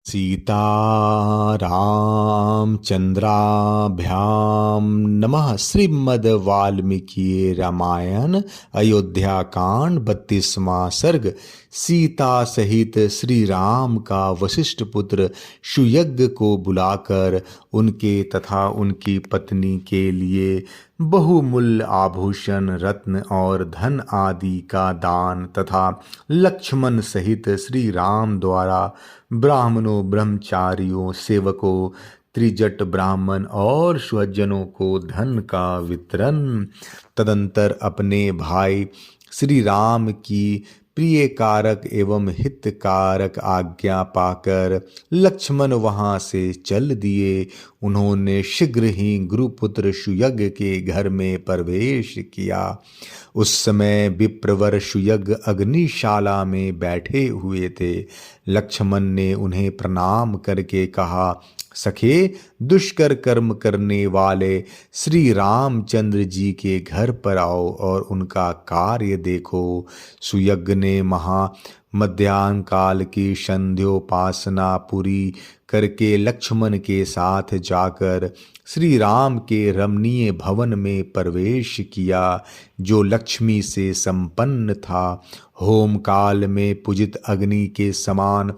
सीतारामचन्द्राभ्यां नमः। श्रीमद् वाल्मीकि रामायण अयोध्या कांड 32वां सर्ग। सीता सहित श्री राम का वशिष्ठ पुत्र सुयज्ञ को बुलाकर उनके तथा उनकी पत्नी के लिए बहुमूल्य आभूषण, रत्न और धन आदि का दान तथा लक्ष्मण सहित श्री राम द्वारा ब्राह्मणों, ब्रह्मचारियों, सेवकों, त्रिजट ब्राह्मण और स्वजनों को धन का वितरण। तदंतर अपने भाई श्री राम की प्रिय कारक एवं हितकारक आज्ञा पाकर लक्ष्मण वहां से चल दिए। उन्होंने शीघ्र ही गुरुपुत्र सुयज्ञ के घर में प्रवेश किया। उस समय विप्रवर सुयज्ञ अग्निशाला में बैठे हुए थे। लक्ष्मण ने उन्हें प्रणाम करके कहा, सखे, दुष्कर कर्म करने वाले श्री रामचंद्र जी के घर पर आओ और उनका कार्य देखो। सुयज्ञ ने मध्याह्न काल की संध्योपासना पूरी करके लक्ष्मण के साथ जाकर श्री राम के रमणीय भवन में प्रवेश किया, जो लक्ष्मी से संपन्न था। होम काल में पूजित अग्नि के समान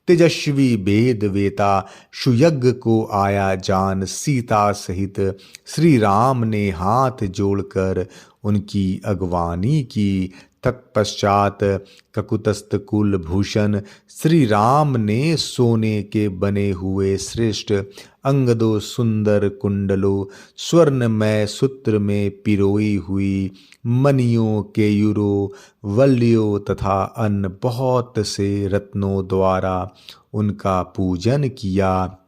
तेजस्वी वेद वेता सुयज्ञ को आया जान सीता सहित श्री राम ने हाथ जोड़कर उनकी अगवानी की। तत्पश्चात ककुतस्थ कुलभूषण श्री राम ने सोने के बने हुए श्रेष्ठ अंगदों, सुंदर कुंडलों, स्वर्णमय सूत्र में पिरोई हुई मणियों, केयूरों, वल्लियों तथा अन्य बहुत से रत्नों द्वारा उनका पूजन किया।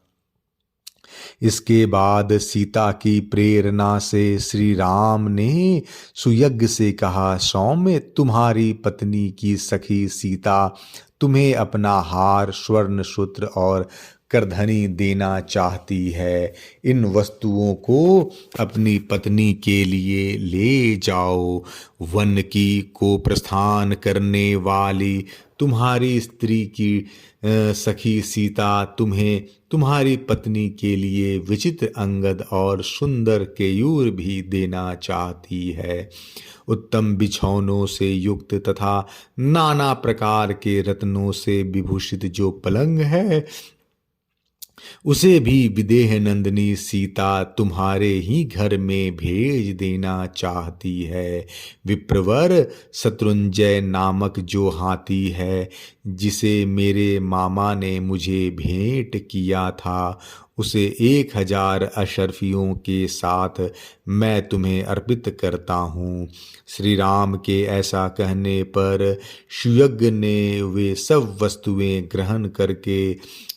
इसके बाद सीता की प्रेरणा से श्री राम ने सुयज्ञ से कहा, सौम्य, तुम्हारी पत्नी की सखी सीता तुम्हें अपना हार, स्वर्ण सूत्र और करधनी देना चाहती है। इन वस्तुओं को अपनी पत्नी के लिए ले जाओ। वन की को प्रस्थान करने वाली तुम्हारी स्त्री की सखी सीता तुम्हें तुम्हारी पत्नी के लिए विचित्र अंगद और सुंदर केयूर भी देना चाहती है। उत्तम बिछौनों से युक्त तथा नाना प्रकार के रत्नों से विभूषित जो पलंग है, उसे भी विदेह नंदिनी सीता तुम्हारे ही घर में भेज देना चाहती है। विप्रवर, शत्रुंजय नामक जो हाथी है, जिसे मेरे मामा ने मुझे भेंट किया था, उसे 1000 अशर्फियों के साथ मैं तुम्हें अर्पित करता हूँ। श्री राम के ऐसा कहने पर सुयज्ञ ने वे सब वस्तुएं ग्रहण करके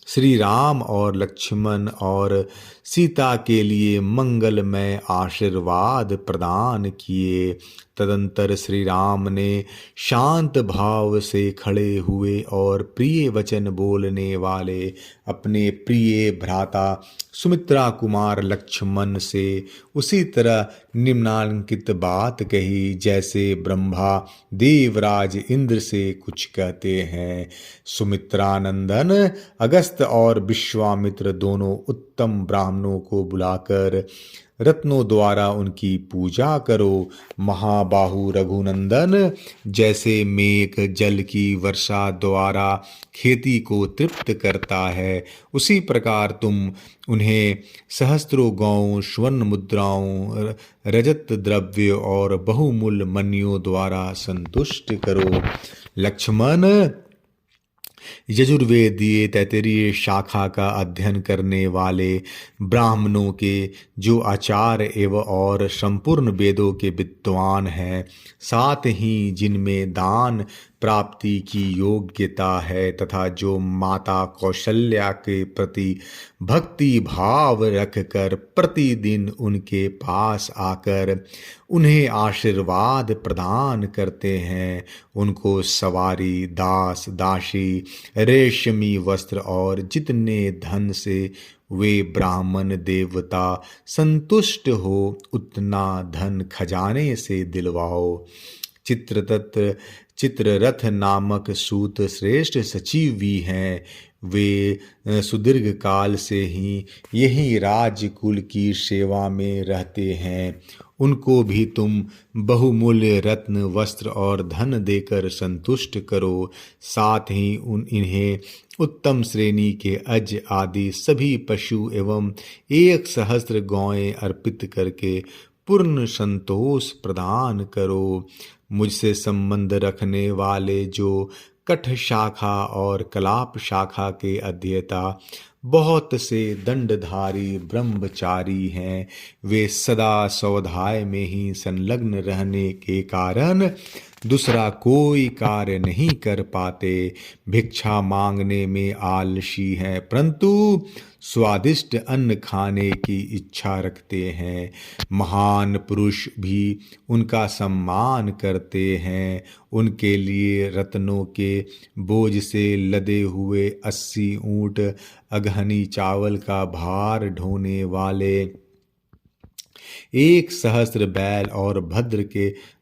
श्री राम और लक्ष्मण और सीता के लिए मंगलमय आशीर्वाद प्रदान किए। तदंतर श्री राम ने शांत भाव से खड़े हुए और प्रिय वचन बोलने वाले अपने प्रिय भ्राता सुमित्रा कुमार लक्ष्मण से उसी तरह निम्नांकित बात कही, जैसे ब्रह्मा देवराज इंद्र से कुछ कहते हैं। सुमित्रानंदन अगस्त और विश्वामित्र दोनों उत्तम ब्राह्मणों को बुलाकर रत्नों द्वारा उनकी पूजा करो। महाबाहु रघुनंदन, जैसे मेघ जल की वर्षा द्वारा खेती को तृप्त करता है, उसी प्रकार तुम उन्हें सहस्त्रों गौं, स्वर्ण मुद्राओं, रजत द्रव्य और बहुमूल्य मणियों द्वारा संतुष्ट करो। लक्ष्मण, यजुर्वेदीय तैत्तिरीय शाखा का अध्ययन करने वाले ब्राह्मणों के जो आचार्य एवं और संपूर्ण वेदों के विद्वान हैं, साथ ही जिनमें दान प्राप्ति की योग्यता है तथा जो माता कौशल्या के प्रति भक्ति भाव रखकर प्रतिदिन उनके पास आकर उन्हें आशीर्वाद प्रदान करते हैं, उनको सवारी, दास दासी, रेशमी वस्त्र और जितने धन से वे ब्राह्मण देवता संतुष्ट हो, उतना धन खजाने से दिलवाओ। चित्ररथ नामक सूत श्रेष्ठ सचिव भी हैं। वे सुदीर्घ काल से ही यही राजकुल की सेवा में रहते हैं। उनको भी तुम बहुमूल्य रत्न, वस्त्र और धन देकर संतुष्ट करो। साथ ही इन्हें उत्तम श्रेणी के अज आदि सभी पशु एवं 1,000 गौएं अर्पित करके पूर्ण संतोष प्रदान करो। मुझसे संबंध रखने वाले जो कठ शाखा और कलाप शाखा के अध्येता बहुत से दंडधारी ब्रह्मचारी हैं, वे सदा स्वाध्याय में ही संलग्न रहने के कारण दूसरा कोई कार्य नहीं कर पाते। भिक्षा मांगने में आलसी हैं, परंतु स्वादिष्ट अन्न खाने की इच्छा रखते हैं। महान पुरुष भी उनका सम्मान करते हैं। उनके लिए रत्नों के बोझ से लदे हुए 80 ऊंट, अगहनी चावल का भार ढोने वाले 1,000 बैल और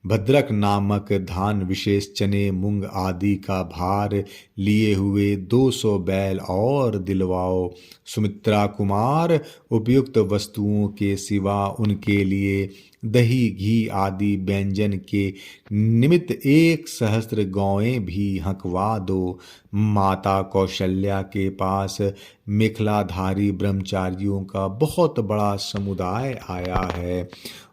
भद्रक नामक धान विशेष चने मूंग आदि का भार लिए हुए 200 बैल और दिलवाओ। सुमित्रा कुमार, उपयुक्त वस्तुओं के सिवा उनके लिए दही घी आदि व्यंजन के निमित्त 1,000 गौएं भी हंकवा दो। माता कौशल्या के पास मेखलाधारी ब्रह्मचारियों का बहुत बड़ा समुदाय आया है।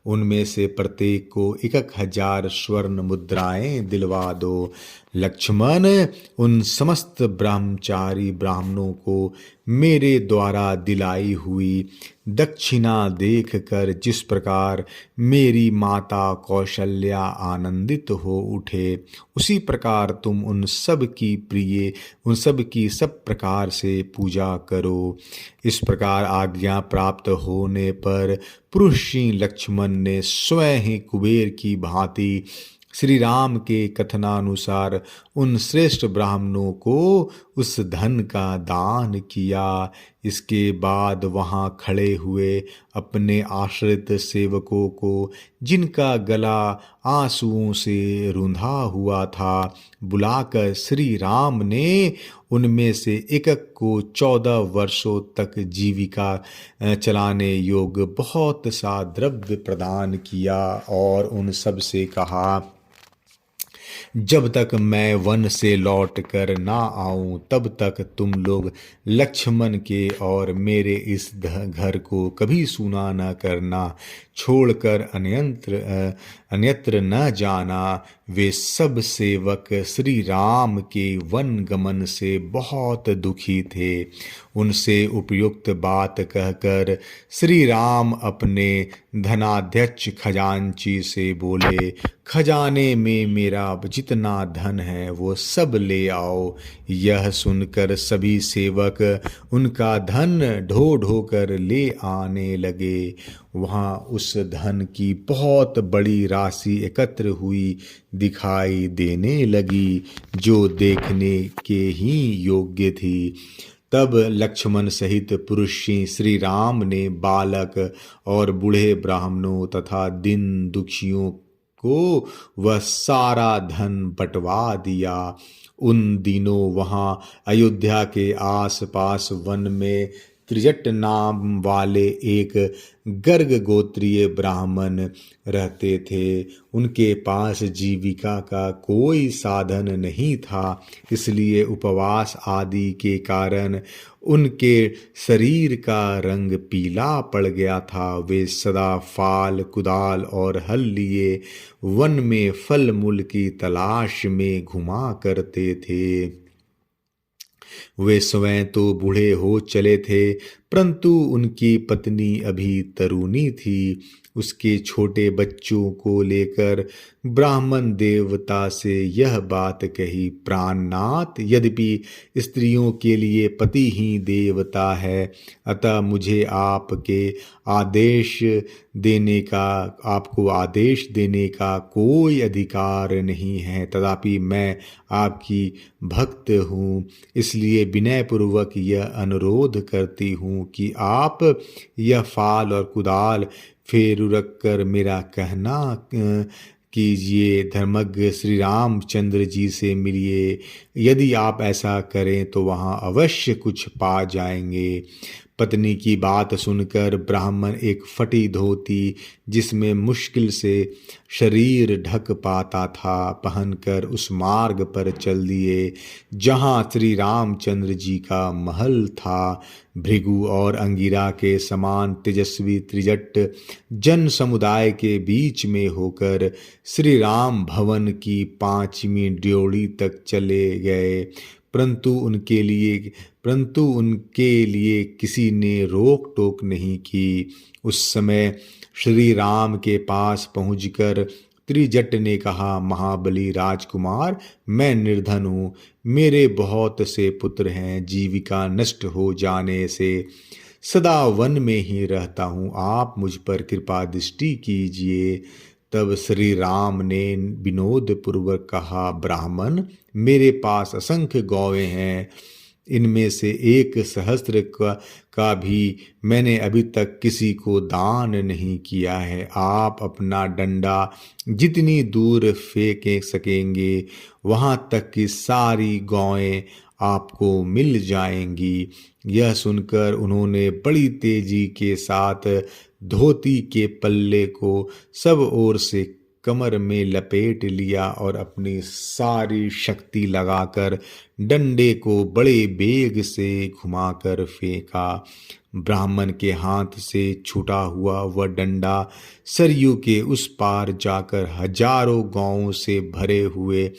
उनमें से प्रत्येक को 1,000 स्वर्ण मुद्राएं दिलवा दो। लक्ष्मण, उन समस्त ब्रह्मचारी ब्राह्मणों को मेरे द्वारा दिलाई हुई दक्षिणा देखकर जिस प्रकार मेरी माता कौशल्या आनंदित हो उठे, उसी प्रकार तुम उन सब की सब प्रकार से पूजा करो। इस प्रकार आज्ञा प्राप्त होने पर पुरुषी लक्ष्मण ने स्वयं ही कुबेर की भांति श्री राम के कथनानुसार उन श्रेष्ठ ब्राह्मणों को उस धन का दान किया। इसके बाद वहां खड़े हुए अपने आश्रित सेवकों को, जिनका गला आंसुओं से रुंधा हुआ था, बुलाकर श्री राम ने उनमें से एक को 14 वर्षों तक जीविका चलाने योग्य बहुत सा द्रव्य प्रदान किया और उन सब से कहा, जब तक मैं वन से लौट कर ना आऊं तब तक तुम लोग लक्ष्मण के और मेरे इस घर को कभी सूना न करना, छोड़कर अन्यत्र न जाना। वे सब सेवक श्री राम के वन गमन से बहुत दुखी थे। उनसे उपयुक्त बात कहकर श्री राम अपने धनाध्यक्ष खजांची से बोले, खजाने में मेरा जितना धन है वो सब ले आओ। यह सुनकर सभी सेवक उनका धन ढो ढो कर ले आने लगे। वहाँ उस धन की बहुत बड़ी राशि एकत्र हुई दिखाई देने लगी, जो देखने के ही योग्य थी। तब लक्ष्मण सहित पुरुषी श्री राम ने बालक और बूढ़े ब्राह्मणों तथा दीन दुखियों को वह सारा धन बंटवा दिया। उन दिनों वहाँ अयोध्या के आसपास वन में त्रिजट नाम वाले एक गर्ग गोत्रीय ब्राह्मण रहते थे। उनके पास जीविका का कोई साधन नहीं था, इसलिए उपवास आदि के कारण उनके शरीर का रंग पीला पड़ गया था। वे सदा फाल, कुदाल और हल लिए वन में फल मूल की तलाश में घुमा करते थे। वे स्वयं तो बूढ़े हो चले थे, परंतु उनकी पत्नी अभी तरुणी थी। उसके छोटे बच्चों को लेकर ब्राह्मण देवता से यह बात कही, प्राणनाथ, यद्यपि स्त्रियों के लिए पति ही देवता है, अतः मुझे आपको आदेश देने का कोई अधिकार नहीं है। तथापि मैं आपकी भक्त हूँ, इसलिए विनयपूर्वक यह अनुरोध करती हूँ कि आप यह फाल और कुदाल फेर रख कर मेरा कहना कीजिए। धर्मज्ञ श्री रामचंद्र जी से मिलिए। यदि आप ऐसा करें तो वहाँ अवश्य कुछ पा जाएंगे। पत्नी की बात सुनकर ब्राह्मण एक फटी धोती, जिसमें मुश्किल से शरीर ढक पाता था, पहनकर उस मार्ग पर चल दिए जहाँ श्री रामचंद्र जी का महल था। भृगु और अंगिरा के समान तेजस्वी त्रिजट जन समुदाय के बीच में होकर श्री राम भवन की 5वीं ड्योढ़ी तक चले गए, परंतु उनके लिए किसी ने रोक टोक नहीं की। उस समय श्री राम के पास पहुंचकर त्रिजट ने कहा, महाबली राजकुमार, मैं निर्धन हूँ, मेरे बहुत से पुत्र हैं, जीविका नष्ट हो जाने से सदा वन में ही रहता हूँ, आप मुझ पर कृपा दृष्टि कीजिए। तब श्री राम ने विनोद पूर्वक कहा, ब्राह्मण, मेरे पास असंख्य गौएं हैं, इनमें से 1 सहस्त्र का भी मैंने अभी तक किसी को दान नहीं किया है। आप अपना डंडा जितनी दूर फेंक सकेंगे वहां तक की सारी गौएं आपको मिल जाएंगी। यह सुनकर उन्होंने बड़ी तेजी के साथ धोती के पल्ले को सब ओर से कमर में लपेट लिया और अपनी सारी शक्ति लगाकर डंडे को बड़े बेग से घुमाकर फेंका। ब्राह्मण के हाथ से छूटा हुआ वह डंडा सरयू के उस पार जाकर हजारों गांवों से भरे हुए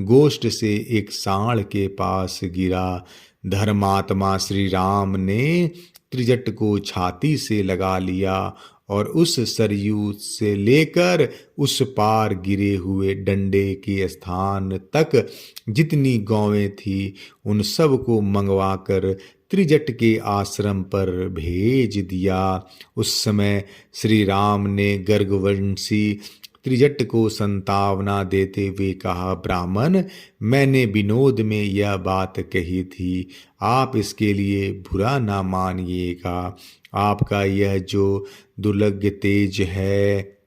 गोष्ठ से एक सांड के पास गिरा। धर्मात्मा श्री राम ने त्रिजट को छाती से लगा लिया और उस सरयू से लेकर उस पार गिरे हुए डंडे के स्थान तक जितनी गौएं थी उन सब को मंगवाकर त्रिजट के आश्रम पर भेज दिया। उस समय श्री राम ने गर्गवंशी त्रिजट को संतावना देते हुए कहा, ब्राह्मण, मैंने विनोद में यह बात कही थी, आप इसके लिए बुरा ना मानिएगा। आपका यह जो दुर्लभ तेज है,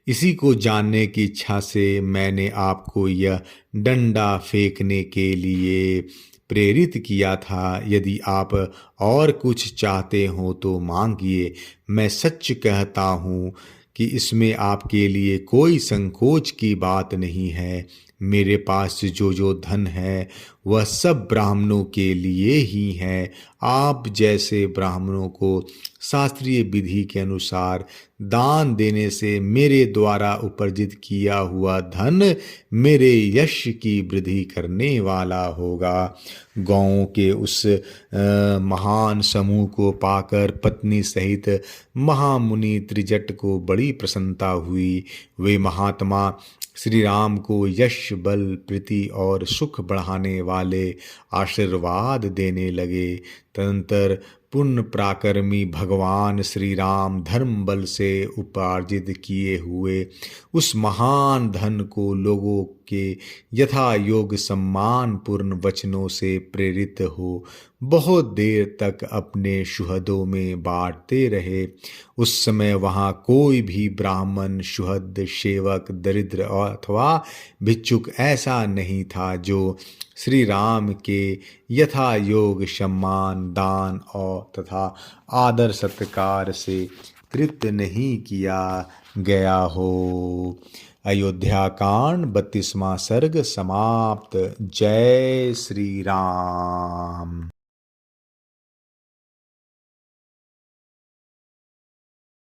इसी को जानने की इच्छा से मैंने आपको यह डंडा फेंकने के लिए प्रेरित किया था। यदि आप और कुछ चाहते हो तो मांगिए। मैं सच कहता हूँ कि इसमें आपके लिए कोई संकोच की बात नहीं है। मेरे पास जो धन है वह सब ब्राह्मणों के लिए ही है। आप जैसे ब्राह्मणों को शास्त्रीय विधि के अनुसार दान देने से मेरे द्वारा उपार्जित किया हुआ धन मेरे यश की वृद्धि करने वाला होगा। गौओं के उस महान समूह को पाकर पत्नी सहित महामुनि त्रिजट को बड़ी प्रसन्नता हुई। वे महात्मा श्री राम को यश, बल, प्रीति और सुख बढ़ाने वाले आशीर्वाद देने लगे। तदंतर पुण्य पराक्रमी भगवान श्री राम धर्म बल से उपार्जित किए हुए उस महान धन को लोगों के यथा योग सम्मान पूर्ण वचनों से प्रेरित हो बहुत देर तक अपने सुहृदों में बांटते रहे। उस समय वहाँ कोई भी ब्राह्मण, सुहृद, सेवक, दरिद्र अथवा भिक्षुक ऐसा नहीं था जो श्री राम के यथा योग सम्मान, दान और तथा आदर सत्कार से तृप्त नहीं किया गया हो। अयोध्या कांड 32वां सर्ग समाप्त। जय श्री राम।